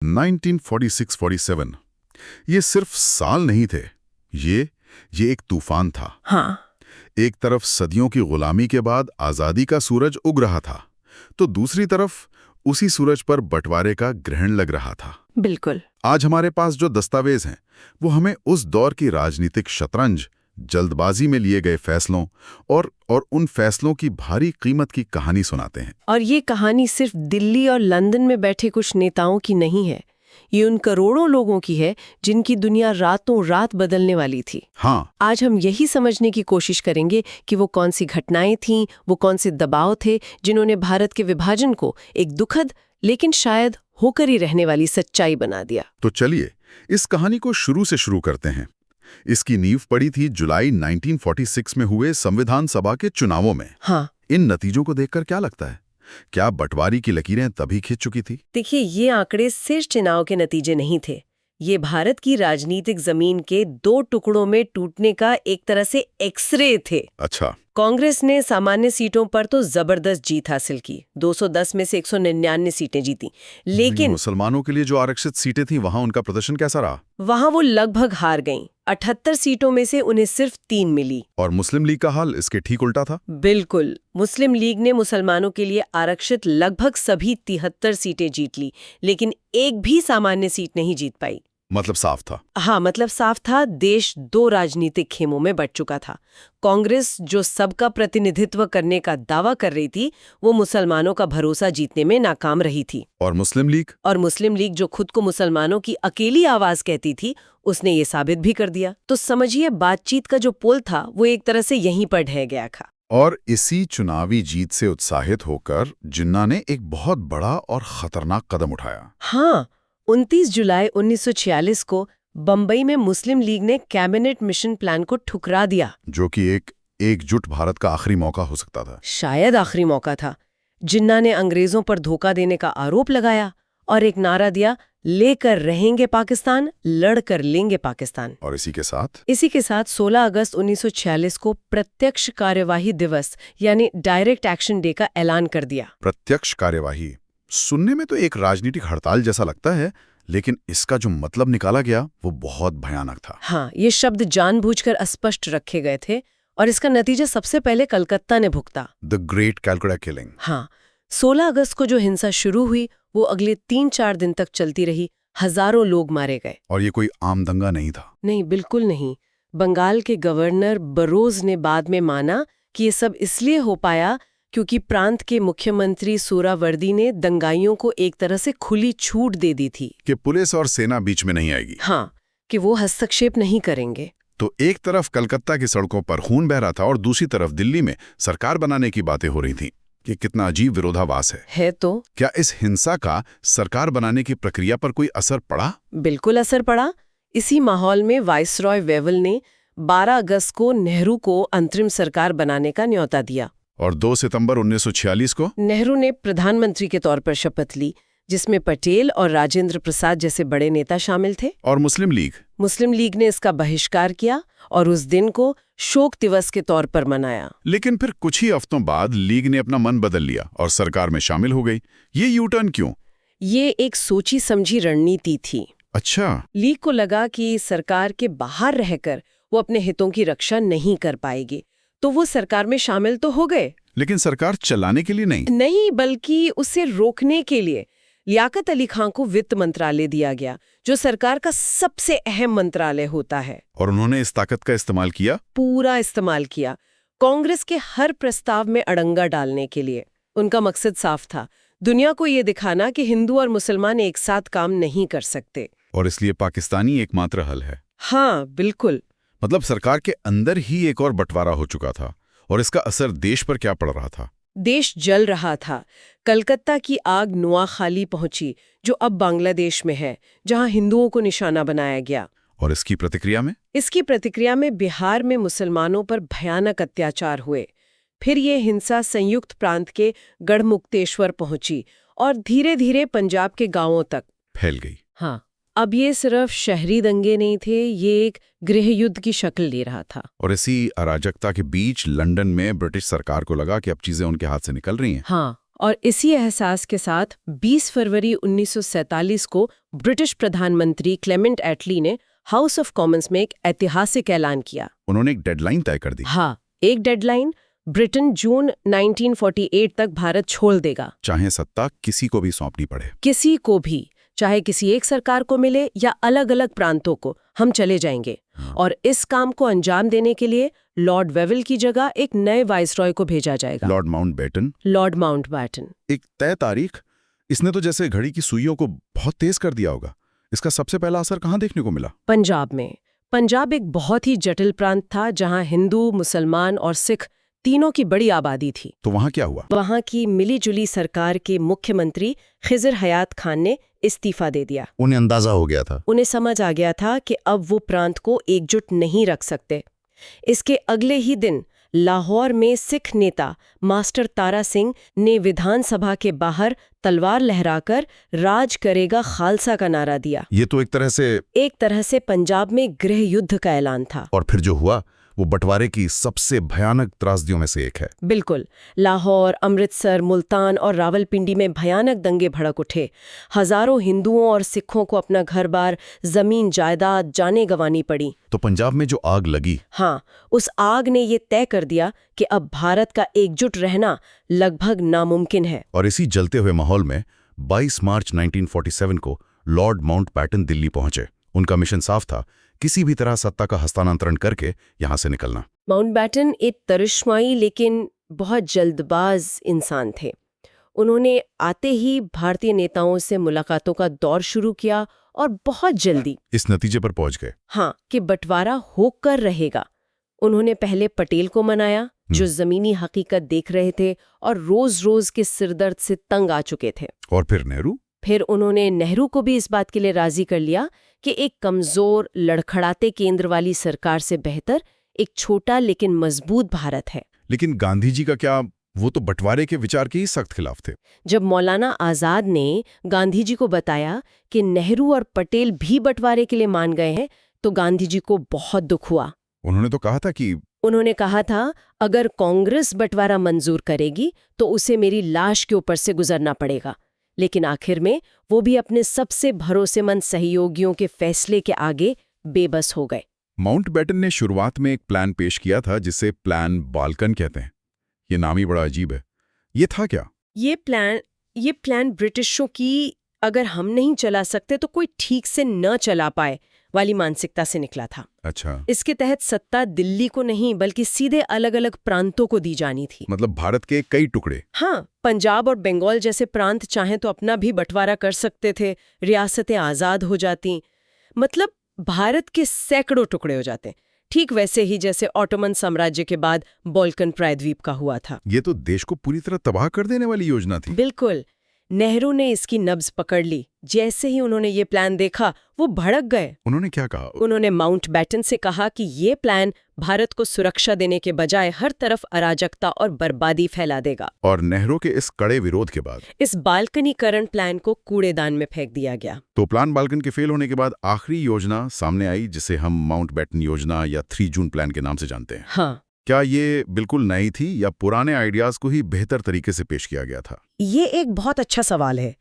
1946-47 ये सिर्फ साल नहीं थे, ये एक तूफान था। हाँ। एक तरफ सदियों की गुलामी के बाद आज़ादी का सूरज उग रहा था, तो दूसरी तरफ उसी सूरज पर बंटवारे का ग्रहण लग रहा था। बिल्कुल। आज हमारे पास जो दस्तावेज हैं वो हमें उस दौर की राजनीतिक शतरंज, जल्दबाजी में लिए गए फैसलों और उन फैसलों की भारी कीमत की कहानी सुनाते हैं। और ये कहानी सिर्फ दिल्ली और लंदन में बैठे कुछ नेताओं की नहीं है, ये उन करोड़ों लोगों की है जिनकी दुनिया रातों रात बदलने वाली थी। हाँ, आज हम यही समझने की कोशिश करेंगे कि वो कौन सी घटनाएं थीं, वो कौन से दबाव थे जिन्होंने भारत के विभाजन को एक दुखद लेकिन शायद होकर ही रहने वाली सच्चाई बना दिया। तो चलिए इस कहानी को शुरू से शुरू करते हैं। इसकी नींव पड़ी थी जुलाई 1946 में हुए संविधान सभा के चुनावों में। हाँ। इन नतीजों को देखकर क्या लगता है, क्या बंटवारे की लकीरें तभी खिंच चुकी थी? देखिए, ये आंकड़े सिर्फ चुनाव के नतीजे नहीं थे, ये भारत की राजनीतिक जमीन के दो टुकड़ों में टूटने का एक तरह से एक्सरे थे। अच्छा। कांग्रेस ने सामान्य सीटों पर तो जबरदस्त जीत हासिल की, 210 में से 199 सीटें जीती, लेकिन मुसलमानों के लिए जो आरक्षित सीटें थीं वहां उनका प्रदर्शन कैसा रहा? वहां वो लगभग हार गईं। 78 सीटों में से उन्हें सिर्फ 3 मिली। और मुस्लिम लीग का हाल इसके ठीक उल्टा था। बिल्कुल, मुस्लिम लीग ने मुसलमानों के लिए आरक्षित लगभग सभी 73 सीटें जीत ली, लेकिन एक भी सामान्य सीट नहीं जीत पाई। मतलब साफ था। हाँ, मतलब साफ था, देश दो राजनीतिक खेमों में बंट चुका था। कांग्रेस जो सबका प्रतिनिधित्व करने का दावा कर रही थी, वो मुसलमानों का भरोसा जीतने में नाकाम रही थी। और मुस्लिम लीग जो खुद को मुसलमानों की अकेली आवाज कहती थी, उसने ये साबित भी कर दिया। तो समझिए, बातचीत का जो पुल था वो एक तरह से यहीं पर ढह गया था। और इसी चुनावी जीत से उत्साहित होकर जिन्ना ने एक बहुत बड़ा और खतरनाक कदम उठाया। हाँ, 29 जुलाई 1946 को बंबई में मुस्लिम लीग ने कैबिनेट मिशन प्लान को ठुकरा दिया, जो कि एक एकजुट भारत का आखिरी मौका हो सकता था। शायद आखिरी मौका था। जिन्ना ने अंग्रेजों पर धोखा देने का आरोप लगाया और एक नारा दिया, लेकर रहेंगे पाकिस्तान, लड़कर लेंगे पाकिस्तान। और इसी के साथ 16 अगस्त 1946 को प्रत्यक्ष कार्यवाही दिवस यानी डायरेक्ट एक्शन डे का ऐलान कर दिया। प्रत्यक्ष कार्यवाही सुनने में तो एक राजनीतिक हड़ताल जैसा लगता है, लेकिन इसका जो मतलब निकाला गया वो बहुत भयानक था। हाँ, ये शब्द जानबूझकर अस्पष्ट रखे गए थे और इसका नतीजा सबसे पहले कलकत्ता ने भुगता। The great Calcutta killing. हाँ, 16 अगस्त को जो हिंसा शुरू हुई वो अगले 3-4 दिन तक चलती रही। हजारों लोग मारे गए। और ये कोई आम दंगा नहीं था। नहीं, बिल्कुल नहीं। बंगाल के गवर्नर बरोज ने बाद में माना कि ये सब इसलिए हो पाया क्योंकि प्रांत के मुख्यमंत्री सोहरावर्दी ने दंगाइयों को एक तरह से खुली छूट दे दी थी कि पुलिस और सेना बीच में नहीं आएगी। हाँ, कि वो हस्तक्षेप नहीं करेंगे। तो एक तरफ कलकत्ता की सड़कों पर खून बह रहा था और दूसरी तरफ दिल्ली में सरकार बनाने की बातें हो रही थीं। कि कितना अजीब विरोधाभास है तो क्या इस हिंसा का सरकार बनाने की प्रक्रिया पर कोई असर पड़ा? बिल्कुल असर पड़ा। इसी माहौल में वाइसरॉय वेवल ने 12 अगस्त को नेहरू को अंतरिम सरकार बनाने का न्योता दिया और 2 सितंबर 1946 को नेहरू ने प्रधानमंत्री के तौर पर शपथ ली, जिसमें पटेल और राजेंद्र प्रसाद जैसे बड़े नेता शामिल थे। और मुस्लिम लीग ने इसका बहिष्कार किया और उस दिन को शोक दिवस के तौर पर मनाया। लेकिन फिर कुछ ही हफ्तों बाद लीग ने अपना मन बदल लिया और सरकार में शामिल हो गई। ये यू टर्न क्यों? ये एक सोची समझी रणनीति थी। अच्छा। लीग को लगा कि सरकार के बाहर रहकर वो अपने हितों की रक्षा नहीं कर पाएगी, तो वो सरकार में शामिल तो हो गए, लेकिन सरकार चलाने के लिए नहीं, बल्कि उसे रोकने के लिए लियाकत अली खां को वित्त मंत्रालय दिया गया, जो सरकार का सबसे अहम मंत्रालय होता है। और उन्होंने इस ताकत का इस्तेमाल किया, पूरा इस्तेमाल किया, कांग्रेस के हर प्रस्ताव में अड़ंगा डालने के लिए। उनका मकसद साफ था, दुनिया को ये दिखाना कि हिंदू और मुसलमान एक साथ काम नहीं कर सकते और इसलिए पाकिस्तानी एकमात्र हल है। हाँ, बिल्कुल। मतलब सरकार के अंदर ही एक और बंटवारा हो चुका था और इसका असर देश पर क्या पड़ रहा था? देश जल रहा था। कलकत्ता की आग नुआखाली पहुंची, जो अब बांग्लादेश में है, जहां हिंदुओं को निशाना बनाया गया। और इसकी प्रतिक्रिया में बिहार में मुसलमानों पर भयानक अत्याचार हुए। फिर ये हिंसा संयुक्त प्रांत के गढ़मुक्तेश्वर पहुंची और धीरे धीरे पंजाब के गांवों तक फैल गई। हाँ, अब ये सिर्फ शहरी दंगे नहीं थे, ये एक गृह युद्ध की शक्ल ले रहा था। और इसी अराजकता के बीच लंदन में ब्रिटिश सरकार को लगा कि अब चीजें उनके हाथ से निकल रही हैं। हाँ, और इसी एहसास के साथ 20 फरवरी 1947 को ब्रिटिश प्रधानमंत्री क्लेमेंट एटली ने हाउस ऑफ कॉमन्स में एक ऐतिहासिक ऐलान किया। उन्होंने एक डेडलाइन तय कर दी। हाँ, एक डेडलाइन, ब्रिटेन जून 1948 तक भारत छोड़ देगा, चाहे सत्ता किसी को भी सौंपनी पड़े। किसी को भी, चाहे किसी एक सरकार को मिले या अलग अलग प्रांतों को, हम चले जाएंगे। और इस काम को अंजाम देने के लिए लॉर्ड वेवल की जगह एक नए वाइसरॉय को भेजा जाएगा, लॉर्ड माउंटबेटन। Lord Mountbatten. एक तय तारीख, इसने तो जैसे घड़ी की सुइयों को बहुत तेज कर दिया होगा। इसका सबसे पहला असर कहाँ देखने को मिला? पंजाब में। पंजाब एक बहुत ही जटिल प्रांत था जहां हिंदू, मुसलमान और सिख तीनों की बड़ी आबादी थी। तो वहाँ क्या हुआ? वहां की मिलीजुली सरकार के मुख्यमंत्री खिजर हयात खान ने इस्तीफा दे दिया। उन्हें अंदाजा हो गया था। उन्हें समझ आ गया था कि अब वो प्रांत को एकजुट नहीं रख सकते। इसके अगले ही दिन लाहौर में सिख नेता मास्टर तारा सिंह ने विधानसभा के बाहर तलवार लहराकर राज करेगा खालसा का नारा दिया। ये तो एक तरह से पंजाब में गृह युद्ध का ऐलान था। और फिर जो हुआ वो बंटवारे की सबसे भयानक त्रासदियों में से एक है। बिल्कुल। लाहौर, अमृतसर, मुल्तान और रावलपिंडी में भयानक दंगे भड़क उठे। हजारों हिंदुओं और सिखों को अपना घर-बार, जमीन जायदाद, जानें गंवानी पड़ी। तो पंजाब में जो आग लगी, हाँ, उस आग ने ये तय कर दिया कि अब भारत का एकजुट रहना लगभग नामुमकिन है। और इसी जलते हुए माहौल में 22 मार्च 1947 को लॉर्ड माउंटबेटन दिल्ली पहुंचे। उनका मिशन साफ था, किसी भी तरह सत्ता का हस्तांतरण करके यहां से निकलना। माउंटबेटन एक करिश्माई लेकिन बहुत जल्दबाज इंसान थे। उन्होंने आते ही भारतीय नेताओं से मुलाकातों का दौर शुरू किया और बहुत जल्दी इस नतीजे पर पहुंच गए, हाँ, कि बंटवारा होकर रहेगा। उन्होंने पहले पटेल को मनाया, जो जमीनी हकीकत देख रहे थे और रोज रोज के सिरदर्द से तंग आ चुके थे। और फिर नेहरू? फिर उन्होंने नेहरू को भी इस बात के लिए राजी कर लिया कि एक कमजोर, लड़खड़ाते केंद्र वाली सरकार से बेहतर एक छोटा लेकिन मजबूत भारत है। लेकिन गांधी जी का क्या? वो तो बंटवारे के विचार के ही सख्त खिलाफ थे। जब मौलाना आजाद ने गांधी जी को बताया कि नेहरू और पटेल भी बंटवारे के लिए मान गए हैं, तो गांधी जी को बहुत दुख हुआ। उन्होंने कहा था अगर कांग्रेस बंटवारा मंजूर करेगी तो उसे मेरी लाश के ऊपर से गुजरना पड़ेगा। लेकिन आखिर में वो भी अपने सबसे भरोसेमंद सहयोगियों के फैसले के आगे बेबस हो गए। माउंटबेटन ने शुरुआत में एक प्लान पेश किया था जिसे प्लान बाल्कन कहते हैं। ये नाम ही बड़ा अजीब है। ये था क्या? ये प्लान ब्रिटिशों की अगर हम नहीं चला सकते तो कोई ठीक से न चला पाए वाली मानसिकता से निकला था। अच्छा। इसके तहत सत्ता दिल्ली को नहीं बल्कि सीधे अलग अलग प्रांतों को दी जानी थी। मतलब भारत के कई टुकड़े। हाँ, पंजाब और बंगाल जैसे प्रांत चाहें तो अपना भी बंटवारा कर सकते थे, रियासतें आजाद हो जाती, मतलब भारत के सैकड़ों टुकड़े हो जाते, ठीक वैसे ही जैसे ऑटोमन साम्राज्य के बाद बाल्कन प्रायद्वीप का हुआ था। ये तो देश को पूरी तरह तबाह कर देने वाली योजना थी। बिल्कुल। नेहरू ने इसकी नब्ज पकड़ ली। जैसे ही उन्होंने ये प्लान देखा, वो भड़क गए। उन्होंने क्या कहा? उन्होंने माउंटबेटन से कहा कि ये प्लान भारत को सुरक्षा देने के बजाय हर तरफ अराजकता और बर्बादी फैला देगा। और नेहरू के इस कड़े विरोध के बाद इस बाल्कनीकरण प्लान को कूड़ेदान में फेंक दिया गया। तो प्लान बाल्कन के फेल होने के बाद आखिरी योजना सामने आई, जिसे हम माउंटबेटन योजना या 3 जून प्लान के नाम से जानते हैं। हाँ। क्या ये बिल्कुल नई थी या पुराने आइडियाज को ही बेहतर तरीके से पेश किया गया था? ये एक बहुत अच्छा सवाल है।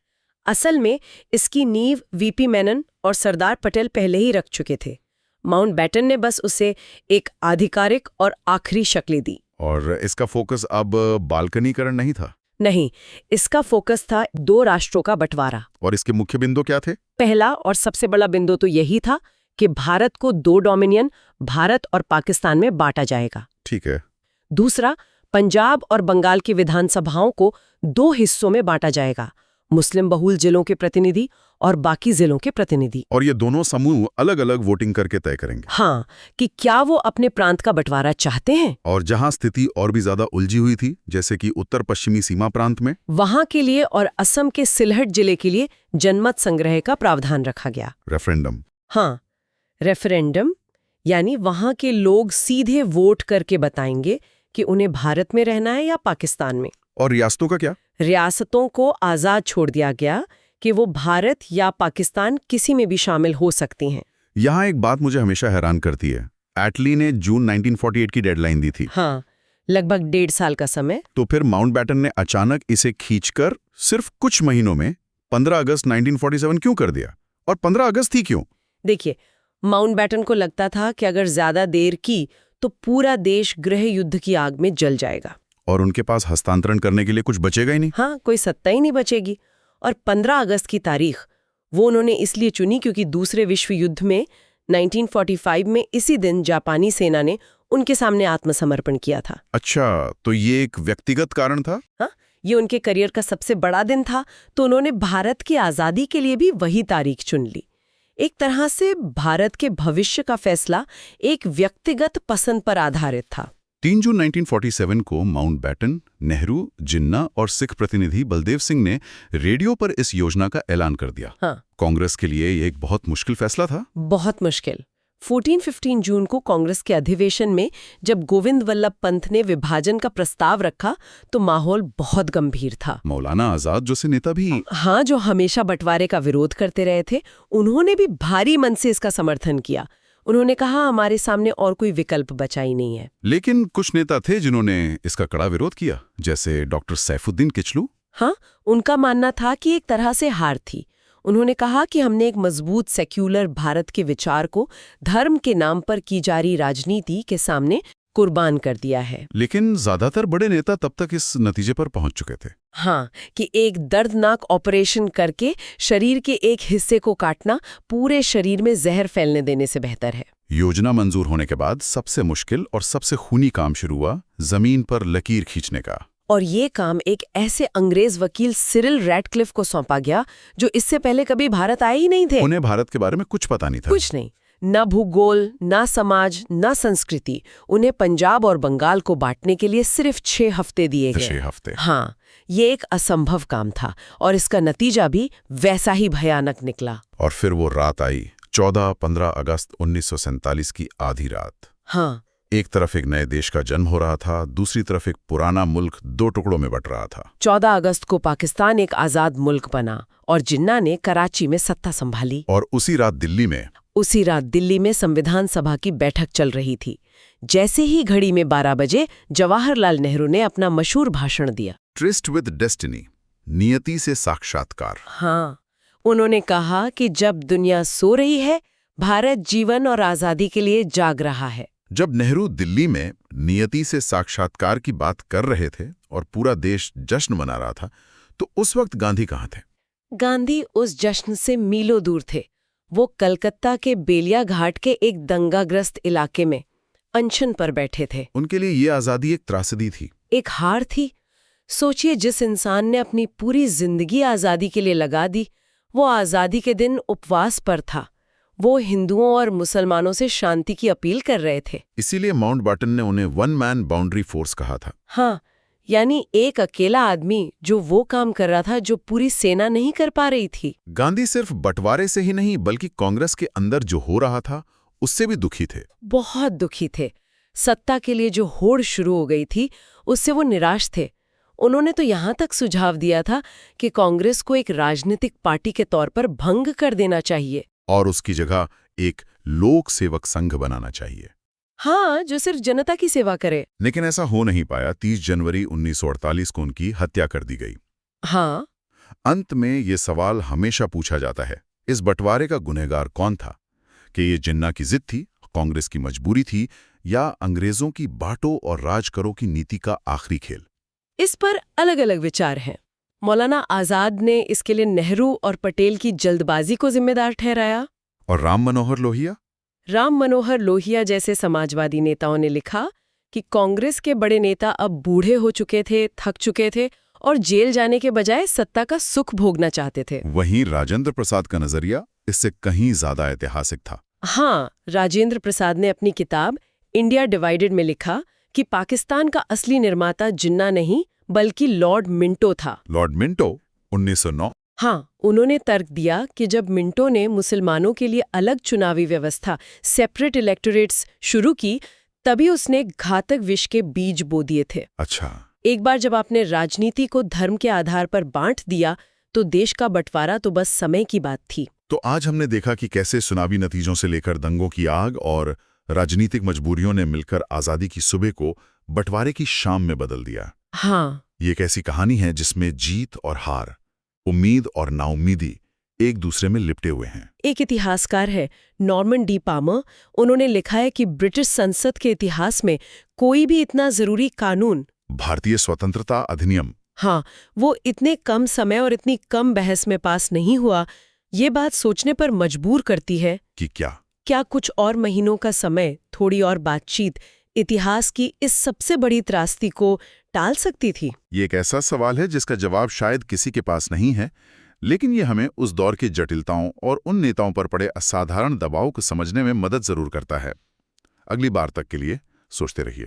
असल में इसकी नींव वीपी मेनन और सरदार पटेल पहले ही रख चुके थे। माउंटबेटन ने बस उसे एक आधिकारिक और आखिरी शक्ल दी। और इसका फोकस अब बाल्कनीकरण नहीं था? नहीं, इसका फोकस था 2 राष्ट्रों का बंटवारा। और इसके मुख्य बिंदु क्या थे? पहला और सबसे बड़ा बिंदु तो यही था कि भारत को 2 डोमिनियन, भारत और पाकिस्तान में बांटा जाएगा। ठीक है। दूसरा, पंजाब और बंगाल की विधानसभाओं को 2 हिस्सों में बांटा जाएगा, मुस्लिम बहुल जिलों के प्रतिनिधि और बाकी जिलों के प्रतिनिधि। और ये दोनों समूह अलग अलग वोटिंग करके तय करेंगे। हाँ, कि क्या वो अपने प्रांत का बंटवारा चाहते हैं। और जहां स्थिति और भी ज्यादा उलझी हुई थी, जैसे कि उत्तर पश्चिमी सीमा प्रांत में, वहां के लिए और असम के सिलहट जिले के लिए जनमत संग्रह का प्रावधान रखा गया। रेफरेंडम। हाँ, रेफरेंडम, यानी वहां के लोग सीधे वोट करके बताएंगे कि उन्हें भारत में रहना है या पाकिस्तान में। और रियासतों का क्या? रियासतों को आजाद छोड़ दिया गया कि वो भारत या पाकिस्तान किसी में भी शामिल हो सकती हैं। यहाँ एक बात मुझे हमेशा हैरान करती है। एटली ने जून 1948 की डेडलाइन दी थी। हाँ, लगभग 1.5 साल का समय। तो फिर माउंटबेटन ने अचानक इसे खींचकर सिर्फ कुछ महीनों में 15 अगस्त 1947 क्यों कर दिया? और 15 अगस्त ही क्यों? देखिए, माउंटबेटन को लगता था कि अगर ज्यादा देर की तो पूरा देश गृह युद्ध की आग में जल जाएगा और उनके पास हस्तांतरण करने के लिए कुछ बचेगा ही नहीं। हाँ, कोई सत्ता ही नहीं बचेगी। और 15 अगस्त की तारीख वो उन्होंने इसलिए चुनी क्योंकि दूसरे विश्व युद्ध में 1945 में इसी दिन जापानी सेना ने उनके सामने आत्मसमर्पण किया था। अच्छा, तो ये एक व्यक्तिगत कारण था? हाँ, ये उनके करियर का सबसे बड़ा दिन था, तो उन्होंने भारत की आज़ादी के लिए भी वही तारीख चुन ली। एक तरह से भारत के भविष्य का फैसला एक व्यक्तिगत पसंद पर आधारित था। 3 जून 1947 को माउंटबेटन, नेहरू, जिन्ना और सिख प्रतिनिधि बलदेव सिंह ने रेडियो पर इस योजना का ऐलान कर दिया। हाँ, कांग्रेस के लिए ये एक बहुत मुश्किल फैसला था। बहुत मुश्किल। 14-15 जून को कांग्रेस के अधिवेशन में जब गोविंद वल्लभ पंत ने विभाजन का प्रस्ताव रखा तो माहौल बहुत गंभीर था। मौलाना आजाद जैसे नेता भी हाँ, जो हमेशा बंटवारे का विरोध करते रहे थे, उन्होंने भी भारी मन से इसका समर्थन किया। उन्होंने कहा, हमारे सामने और कोई विकल्प बचा ही नहीं है। लेकिन कुछ नेता थे जिन्होंने इसका कड़ा विरोध किया, जैसे डॉक्टर सैफुद्दीन किचलू। हाँ, उनका मानना था कि एक तरह से हार थी। उन्होंने कहा कि हमने एक मजबूत सेक्युलर भारत के विचार को धर्म के नाम पर की जा रही राजनीति के सामने कुर्बान कर दिया है। लेकिन ज्यादातर बड़े नेता तब तक इस नतीजे पर पहुंच चुके थे। हाँ, कि एक दर्दनाक ऑपरेशन करके शरीर के एक हिस्से को काटना पूरे शरीर में जहर फैलने देने से बेहतर है। योजना मंजूर होने के बाद सबसे मुश्किल और सबसे खूनी काम शुरू हुआ, जमीन पर लकीर खींचने का। और ये काम एक ऐसे अंग्रेज वकील सिरिल रैडक्लिफ को सौंपा गया जो इससे पहले कभी भारत आए ही नहीं थे। उन्हें भारत के बारे में कुछ पता नहीं था। कुछ नहीं, न भूगोल, न समाज, न संस्कृति। उन्हें पंजाब और बंगाल को बांटने के लिए सिर्फ 6 हफ्ते दिए गए। 6 हफ्ते। हाँ, ये एक असंभव काम था और इसका नतीजा भी वैसा ही भयानक निकला। और फिर वो रात आई, 14-15 अगस्त 1947 की आधी रात। हाँ, एक तरफ एक नए देश का जन्म हो रहा था, दूसरी तरफ एक पुराना मुल्क 2 टुकड़ों में बंट रहा था। 14 अगस्त को पाकिस्तान एक आजाद मुल्क बना और जिन्ना ने कराची में सत्ता संभाली। और उसी रात दिल्ली में संविधान सभा की बैठक चल रही थी। जैसे ही घड़ी में 12 बजे जवाहरलाल नेहरू ने अपना मशहूर भाषण दिया, ट्रिस्ट विद डेस्टिनी, नियति से साक्षात्कार। हाँ, उन्होंने कहा कि जब दुनिया सो रही है, भारत जीवन और आजादी के लिए जाग रहा है। जब नेहरू दिल्ली में नियति से साक्षात्कार की बात कर रहे थे और पूरा देश जश्न मना रहा था, तो उस वक्त गांधी कहाँ थे? गांधी उस जश्न से मीलों दूर थे। वो कलकत्ता के बेलिया घाट के एक दंगाग्रस्त इलाके में अनशन पर बैठे थे। उनके लिए ये आज़ादी एक त्रासदी थी, एक हार थी। सोचिए, जिस इंसान ने अपनी पूरी जिंदगी आज़ादी के लिए लगा दी, वो आज़ादी के दिन उपवास पर था। वो हिंदुओं और मुसलमानों से शांति की अपील कर रहे थे। इसीलिए माउंटबेटन ने उन्हें 1 मैन बाउंड्री फोर्स कहा था। हाँ, यानी एक अकेला आदमी जो वो काम कर रहा था जो पूरी सेना नहीं कर पा रही थी। गांधी सिर्फ बंटवारे से ही नहीं बल्कि कांग्रेस के अंदर जो हो रहा था उससे भी दुखी थे। बहुत दुखी थे। सत्ता के लिए जो होड़ शुरू हो गई थी उससे वो निराश थे। उन्होंने तो यहाँ तक सुझाव दिया था कि कांग्रेस को एक राजनीतिक पार्टी के तौर पर भंग कर देना चाहिए और उसकी जगह एक लोक सेवक संघ बनाना चाहिए। हाँ, जो सिर्फ जनता की सेवा करे। लेकिन ऐसा हो नहीं पाया। 30 जनवरी 1948 को उनकी हत्या कर दी गई। हाँ, अंत में ये सवाल हमेशा पूछा जाता है, इस बंटवारे का गुनहगार कौन था? कि ये जिन्ना की जिद थी, कांग्रेस की मजबूरी थी, या अंग्रेजों की बांटो और राज करो की नीति का आखिरी खेल? इस पर अलग अलग विचार हैं। मौलाना आजाद ने इसके लिए नेहरू और पटेल की जल्दबाजी को जिम्मेदार ठहराया। और राम मनोहर लोहिया जैसे समाजवादी नेताओं ने लिखा कि कांग्रेस के बड़े नेता अब बूढ़े हो चुके थे, थक चुके थे और जेल जाने के बजाय सत्ता का सुख भोगना चाहते थे। वहीं राजेंद्र प्रसाद का नजरिया इससे कहीं ज्यादा ऐतिहासिक था। हाँ, राजेंद्र प्रसाद ने अपनी किताब इंडिया डिवाइडेड में लिखा कि पाकिस्तान का असली निर्माता जिन्ना नहीं बल्कि लॉर्ड मिंटो था। Lord Minto 1909। हाँ, उन्होंने तर्क दिया कि जब मिंटो ने मुसलमानों के लिए अलग चुनावी व्यवस्था, सेपरेट इलेक्टोरेट्स शुरू की, तभी उसने घातक विष के बीज बो दिए थे। अच्छा। एक बार जब आपने राजनीति को धर्म के आधार पर बांट दिया तो देश का बंटवारा तो बस समय की बात थी। तो आज हमने देखा कि कैसे चुनावी नतीजों से लेकर दंगों की आग और राजनीतिक मजबूरियों ने मिलकर आजादी की सुबह को बंटवारे की शाम में बदल दिया। हाँ, ये एक ऐसी कहानी है जिसमें जीत और हार, उम्मीद और नाउम्मीदी, एक दूसरे में लिपटे हुए हैं। एक इतिहासकार है नॉर्मन डी पामर, उन्होंने लिखा है कि ब्रिटिश संसद के इतिहास में कोई भी इतना जरूरी कानून, भारतीय स्वतंत्रता अधिनियम, हाँ, वो इतने कम समय और इतनी कम बहस में पास नहीं हुआ। ये बात सोचने पर मजबूर करती है कि क्या कुछ और महीनों का समय, थोड़ी और बातचीत इतिहास की इस सबसे बड़ी त्रासदी को टाल सकती थी? ये एक ऐसा सवाल है जिसका जवाब शायद किसी के पास नहीं है, लेकिन ये हमें उस दौर की जटिलताओं और उन नेताओं पर पड़े असाधारण दबाव को समझने में मदद जरूर करता है। अगली बार तक के लिए सोचते रहिए।